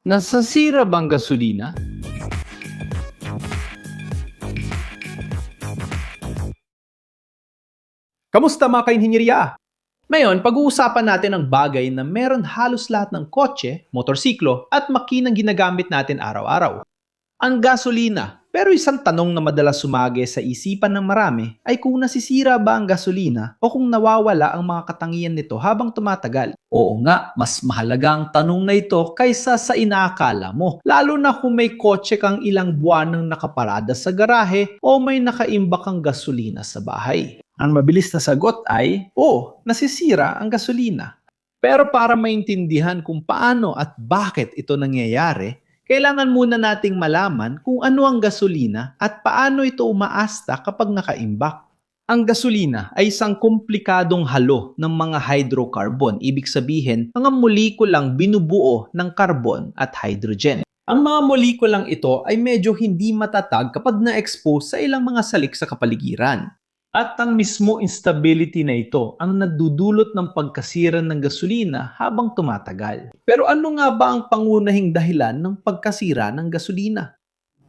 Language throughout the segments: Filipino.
Nasasira bang gasolina? Kamusta mga kainhinyeriya? Ngayon, pag-uusapan natin ang bagay na meron halos lahat ng kotse, motorsiklo at makinang ginagamit natin araw-araw. Ang gasolina. Pero isang tanong na madalas sumagi sa isipan ng marami ay kung nasisira ba ang gasolina o kung nawawala ang mga katangian nito habang tumatagal. Oo nga, mas mahalaga ang tanong na ito kaysa sa inaakala mo. Lalo na kung may kotse kang ilang buwan nang nakaparada sa garahe o may nakaimbak ang gasolina sa bahay. Ang mabilis na sagot ay, oo, nasisira ang gasolina. Pero para maintindihan kung paano at bakit ito nangyayari, kailangan muna nating malaman kung ano ang gasolina at paano ito umaasta kapag nakaimbak. Ang gasolina ay isang komplikadong halo ng mga hydrocarbon, ibig sabihin, mga molekulang binubuo ng carbon at hydrogen. Ang mga molekulang ito ay medyo hindi matatag kapag na-expose sa ilang mga salik sa kapaligiran. At ang mismo instability na ito ang nagdudulot ng pagkasira ng gasolina habang tumatagal. Pero ano nga ba ang pangunahing dahilan ng pagkasira ng gasolina?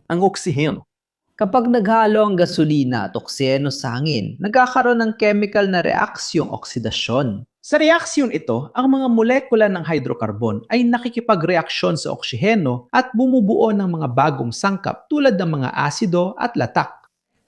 Ang oksiheno. Kapag naghalo ang gasolina at okseno sa hangin, nagkakaroon ng chemical na reaksyong oksidasyon. Sa reaksyon ito, ang mga molekula ng hydrocarbon ay nakikipagreaksyon sa oksiheno at bumubuo ng mga bagong sangkap tulad ng mga asido at latak.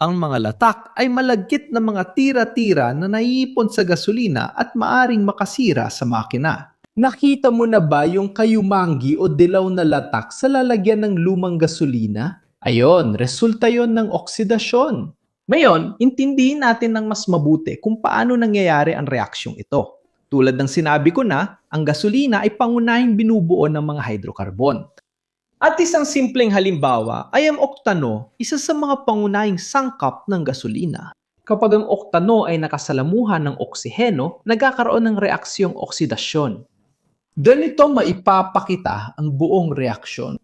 Ang mga latak ay malagkit na mga tira-tira na naiipon sa gasolina at maaring makasira sa makina. Nakita mo na ba yung kayumangi o dilaw na latak sa lalagyan ng lumang gasolina? Ayon, resulta yon ng oksidasyon. Ngayon, intindihin natin ng mas mabuti kung paano nangyayari ang reaksyong ito. Tulad ng sinabi ko na, ang gasolina ay pangunahing binubuo ng mga hydrocarbon. At isang simpleng halimbawa ay ang oktano, isa sa mga pangunahing sangkap ng gasolina. Kapag ang oktano ay nakasalamuhan ng oksiheno, nagkakaroon ng reaksyong oksidasyon. Ganito maipapakita ang buong reaksyon.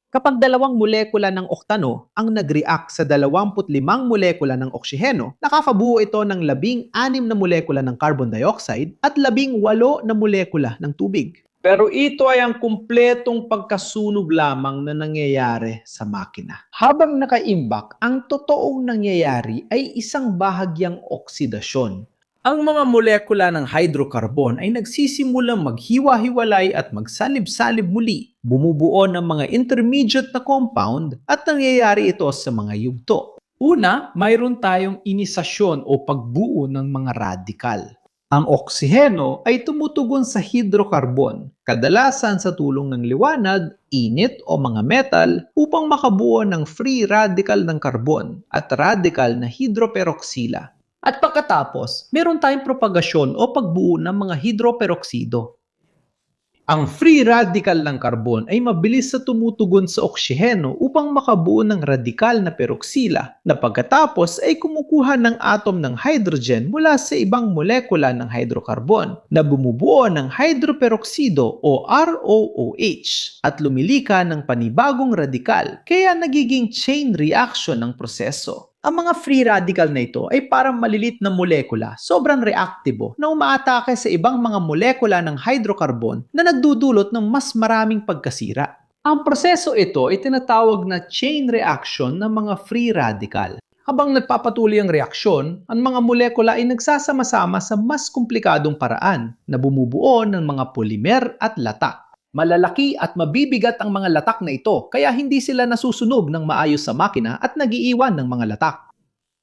Kapag dalawang molekula ng oktano ang nag-react sa 25 molekula ng oksiheno, nakapabuo ito ng 16 na molekula ng carbon dioxide at 18 na molekula ng tubig. Pero ito ay ang kumpletong pagkasunog lamang na nangyayari sa makina. Habang nakaimbak, ang totoong nangyayari ay isang bahagyang oksidasyon. Ang mga molekula ng hydrocarbon ay nagsisimulang maghiwa-hiwalay at magsalib-salib muli, bumubuo ng mga intermediate na compound at nangyayari ito sa mga yugto. Una, mayroon tayong inisasyon o pagbuo ng mga radical. Ang oksiheno ay tumutugon sa hydrocarbon, kadalasan sa tulong ng liwanag, init o mga metal upang makabuo ng free radical ng carbon at radical na hydroperoxila. At pagkatapos, meron tayong propagasyon o pagbuo ng mga hydroperoxido. Ang free radical ng carbon ay mabilis sa tumutugon sa oksiheno upang makabuo ng radikal na peroksila na pagkatapos ay kumukuha ng atom ng hydrogen mula sa ibang molekula ng hydrocarbon na bumubuo ng hydroperoxido o ROOH at lumilika ng panibagong radikal kaya nagiging chain reaction ng proseso. Ang mga free radical na ito ay parang malilit na molekula, sobrang reaktibo na umaatake sa ibang mga molekula ng hydrocarbon na nagdudulot ng mas maraming pagkasira. Ang proseso ito ay tinatawag na chain reaction ng mga free radical. Habang nagpapatuloy ang reaksyon, ang mga molekula ay nagsasama-sama sa mas komplikadong paraan na bumubuo ng mga polymer at latak. Malalaki at mabibigat ang mga latak na ito kaya hindi sila nasusunog ng maayos sa makina at nag-iiwan ng mga latak.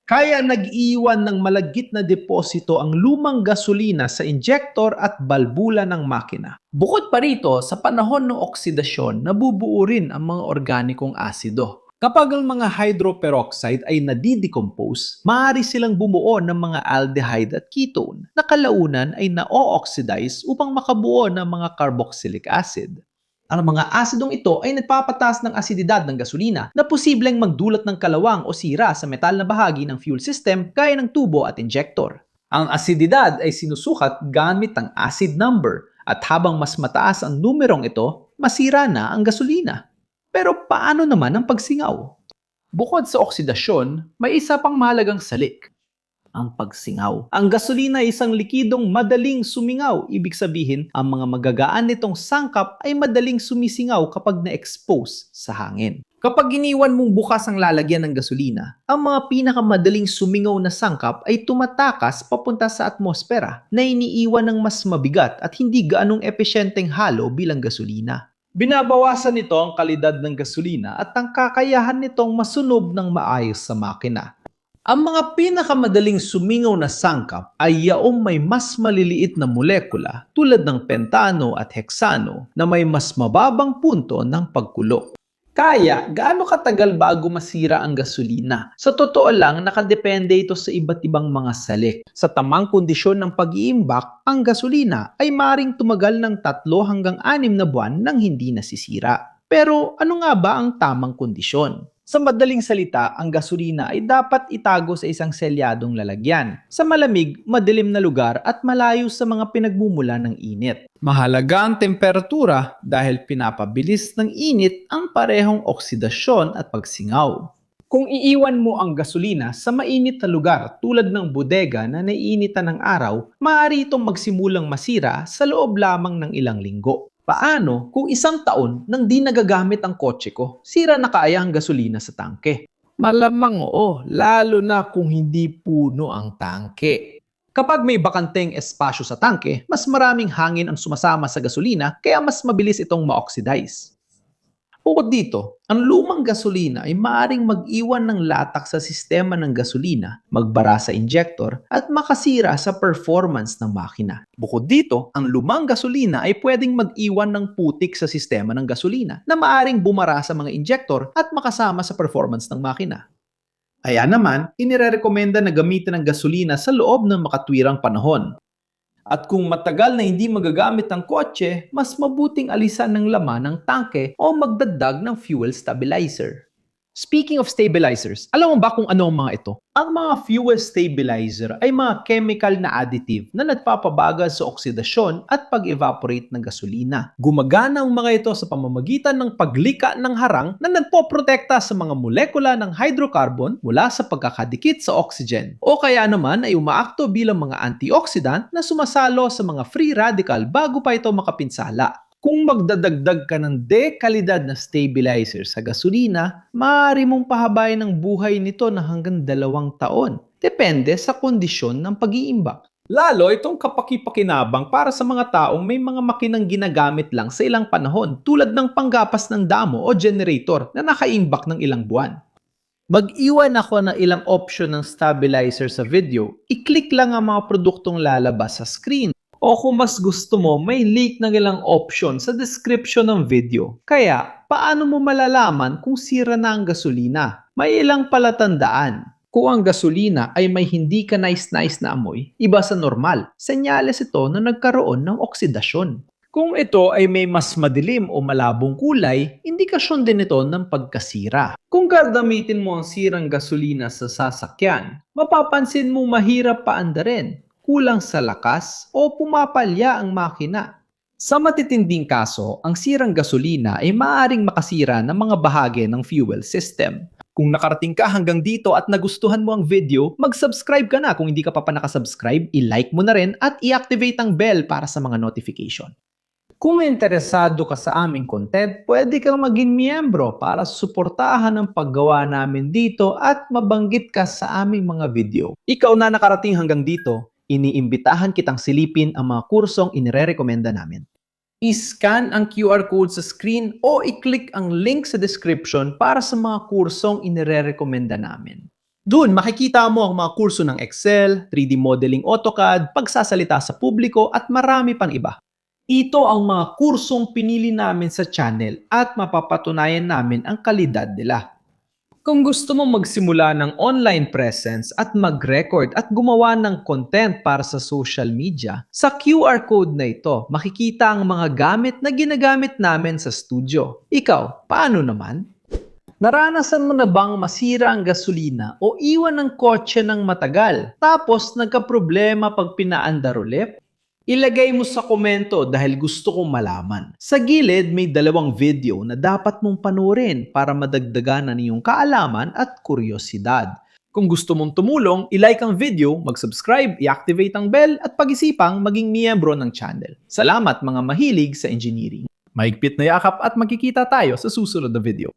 Kaya nag-iwan ng malagkit na deposito ang lumang gasolina sa injector at balbula ng makina. Bukod pa rito, sa panahon ng oksidasyon, nabubuo rin ang mga organikong asido. Kapag ang mga hydroperoxide ay nadidecompose, maaari silang bumuo ng mga aldehyde at ketone na kalaunan ay na-oxidize upang makabuo ng mga carboxylic acid. Ang mga asidong ito ay nagpapataas ng asididad ng gasolina na posibleng magdulot ng kalawang o sira sa metal na bahagi ng fuel system gaya ng tubo at injector. Ang asididad ay sinusukat gamit ang acid number at habang mas mataas ang numerong ito, masira na ang gasolina. Pero paano naman ang pagsingaw? Bukod sa oksidasyon, may isa pang mahalagang salik, ang pagsingaw. Ang gasolina ay isang likidong madaling sumingaw. Ibig sabihin, ang mga magagaan nitong sangkap ay madaling sumisingaw kapag na-expose sa hangin. Kapag iniwan mong bukas ang lalagyan ng gasolina, ang mga pinakamadaling sumingaw na sangkap ay tumatakas papunta sa atmosfera na iniiwan ng mas mabigat at hindi gaanong epesyenteng halo bilang gasolina. Binabawasan nito ang kalidad ng gasolina at ang kakayahan nitong masunob ng maayos sa makina. Ang mga pinakamadaling sumingaw na sangkap ay yaong may mas maliliit na molekula tulad ng pentano at heksano na may mas mababang punto ng pagkulo. Kaya, gaano katagal bago masira ang gasolina? Sa totoo lang, nakadepende ito sa iba't ibang mga salik. Sa tamang kondisyon ng pag-iimbak, ang gasolina ay maring tumagal ng 3 hanggang 6 na buwan nang hindi nasisira. Pero ano nga ba ang tamang kondisyon? Sa madaling salita, ang gasolina ay dapat itago sa isang selyadong lalagyan, sa malamig, madilim na lugar at malayo sa mga pinagmumula ng init. Mahalaga ang temperatura dahil pinapabilis ng init ang parehong oksidasyon at pagsingaw. Kung iiwan mo ang gasolina sa mainit na lugar tulad ng bodega na naiinitan ng araw, maaari itong magsimulang masira sa loob lamang ng ilang linggo. Paano kung 1 taon nang di nagagamit ang kotse ko? Sira na kaya ang gasolina sa tangke? Malamang oo, lalo na kung hindi puno ang tangke. Kapag may bakanteng espasyo sa tangke, mas maraming hangin ang sumasama sa gasolina kaya mas mabilis itong ma-oxidize. Bukod dito, ang lumang gasolina ay maaaring mag-iwan ng latak sa sistema ng gasolina, magbara sa injector at makasira sa performance ng makina. Bukod dito, ang lumang gasolina ay pwedeng mag-iwan ng putik sa sistema ng gasolina na maaaring bumara sa mga injector at makasama sa performance ng makina. Kaya naman, inirekomenda na gamitin ang gasolina sa loob ng makatwirang panahon. At kung matagal na hindi magagamit ang kotse, mas mabuting alisan ng laman ng tangke o magdagdag ng fuel stabilizer. Speaking of stabilizers, alam mo ba kung ano ang mga ito? Ang mga fuel stabilizer ay mga chemical na additive na nagpapabagal sa oksidasyon at pag-evaporate ng gasolina. Gumagana ang mga ito sa pamamagitan ng paglika ng harang na nagpoprotekta sa mga molekula ng hydrocarbon mula sa pagkakadikit sa oxygen. O kaya naman ay umaakto bilang mga antioxidant na sumasalo sa mga free radical bago pa ito makapinsala. Kung magdadagdag ka ng dekalidad na stabilizer sa gasolina, maaari mong pahabain ang buhay nito na hanggang 2 taon. Depende sa kondisyon ng pag-iimbak. Lalo itong kapaki-pakinabang para sa mga taong may mga makinang ginagamit lang sa ilang panahon tulad ng panggapas ng damo o generator na nakaimbak ng ilang buwan. Mag-iwan ako ng ilang option ng stabilizer sa video. I-click lang ang mga produktong lalabas sa screen. O kung mas gusto mo, may link ng ilang option sa description ng video. Kaya, paano mo malalaman kung sira na ang gasolina? May ilang palatandaan. Kung ang gasolina ay may hindi ka nice na amoy, iba sa normal. Senyales ito na nagkaroon ng oksidasyon. Kung ito ay may mas madilim o malabong kulay, indikasyon din ito ng pagkasira. Kung gagamitin mo ang sirang gasolina sa sasakyan, mapapansin mo mahirap paandarin, kulang sa lakas o pumapalya ang makina. Sa matitinding kaso, ang sirang gasolina ay maaaring makasira ng mga bahagi ng fuel system. Kung nakarating ka hanggang dito at nagustuhan mo ang video, mag-subscribe ka na. Kung hindi ka pa nakasubscribe, i-like mo na rin at i-activate ang bell para sa mga notification. Kung interesado ka sa aming content, pwede kang maging miyembro para suportahan ang paggawa namin dito at mabanggit ka sa aming mga video. Ikaw na nakarating hanggang dito, iniimbitahan kitang silipin ang mga kursong inirerekomenda namin. I-scan ang QR code sa screen o i-click ang link sa description para sa mga kursong inirerekomenda namin. Doon makikita mo ang mga kurso ng Excel, 3D modeling AutoCAD, pagsasalita sa publiko at marami pang iba. Ito ang mga kursong pinili namin sa channel at mapapatunayan namin ang kalidad nila. Kung gusto mo magsimula ng online presence at mag-record at gumawa ng content para sa social media, sa QR code na ito, makikita ang mga gamit na ginagamit namin sa studio. Ikaw, paano naman? Naranasan mo na bang masira ang gasolina o iwan ng kotse ng matagal, tapos nagka-problema pag pinaandar ulit? Ilagay mo sa komento dahil gusto kong malaman. Sa gilid may 2 video na dapat mong panurin para madagdagan ang iyong kaalaman at kuryosidad. Kung gusto mong tumulong, i-like ang video, mag-subscribe, i-activate ang bell at pag-isipang maging miyembro ng channel. Salamat mga mahilig sa engineering. Mahigpit na yakap at magkikita tayo sa susunod na video.